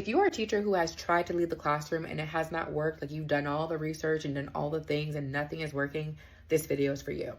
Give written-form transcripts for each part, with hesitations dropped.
you are a teacher who has tried to leave the classroom and it has not worked, like you've done all the research and done all the things and nothing is working, this video is for you.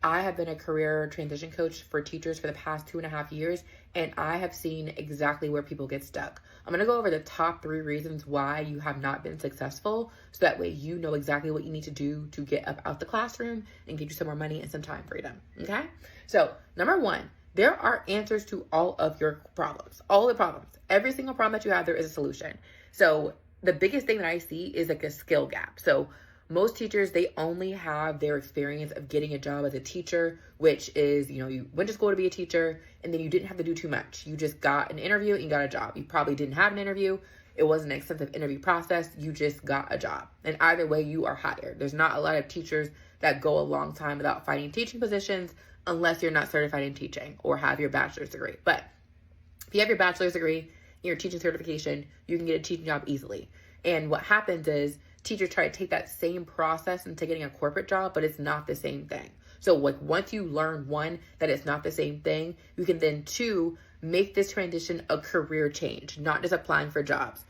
I have been a career transition coach for teachers for the past 2.5 years, and I have seen exactly where people get stuck. I'm gonna go over the top 3 reasons why you have not been successful, so that way you know exactly what you need to do to get up out the classroom and get you some more money and some time freedom, okay? So, number 1, there are answers to all of your problems, all the problems. Every single problem that you have, there is a solution. So, the biggest thing that I see is like a skill gap. So, most teachers, they only have their experience of getting a job as a teacher, which is, you went to school to be a teacher and then you didn't have to do too much. You just got an interview and you got a job. You probably didn't have an interview. It wasn't an extensive interview process. You just got a job. And either way, you are hired. There's not a lot of teachers that go a long time without finding teaching positions unless you're not certified in teaching or have your bachelor's degree. But if you have your bachelor's degree and your teaching certification, you can get a teaching job easily. And what happens is teachers try to take that same process into getting a corporate job, but it's not the same thing. So like once you learn, 1, that it's not the same thing, you can then 2, make this transition a career change, not just applying for jobs.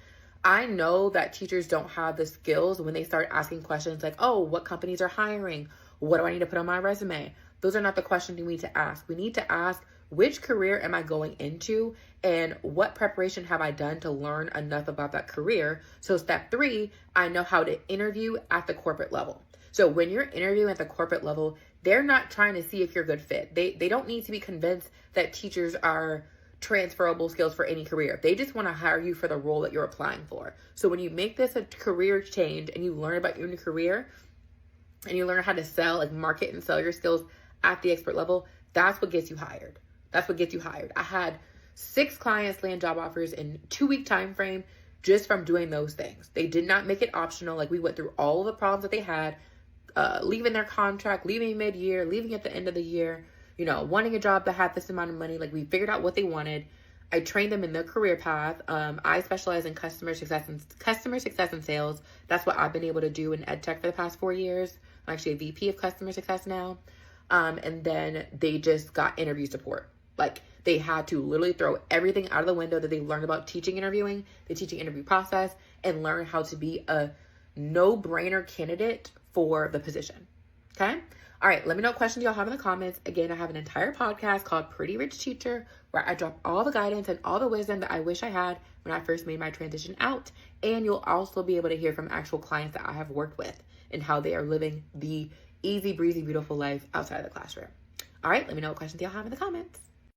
I know that teachers don't have the skills when they start asking questions like, oh, what companies are hiring? What do I need to put on my resume? Those are not the questions we need to ask. We need to ask, which career am I going into and what preparation have I done to learn enough about that career? So step 3, I know how to interview at the corporate level. So when you're interviewing at the corporate level, they're not trying to see if you're a good fit. They don't need to be convinced that teachers are transferable skills for any career. They just want to hire you for the role that you're applying for. So when you make this a career change and you learn about your new career and you learn how to sell, like market and sell your skills at the expert level, that's what gets you hired. That's what gets you hired. I had 6 clients land job offers in 2-week time frame just from doing those things. They did not make it optional. Like we went through all of the problems that they had, leaving their contract, leaving mid-year, leaving at the end of the year, wanting a job that had this amount of money. Like we figured out what they wanted. I trained them in their career path. I specialize in customer success and sales. That's what I've been able to do in ed tech for the past 4 years. I'm actually a VP of customer success now. And then they just got interview support. Like they had to literally throw everything out of the window that they learned about teaching interviewing, the teaching interview process, and learn how to be a no-brainer candidate for the position. Okay? All right, let me know what questions y'all have in the comments. Again, I have an entire podcast called Pretty Rich Teacher where I drop all the guidance and all the wisdom that I wish I had when I first made my transition out. And you'll also be able to hear from actual clients that I have worked with and how they are living the easy breezy, beautiful life outside of the classroom. All right, let me know what questions y'all have in the comments.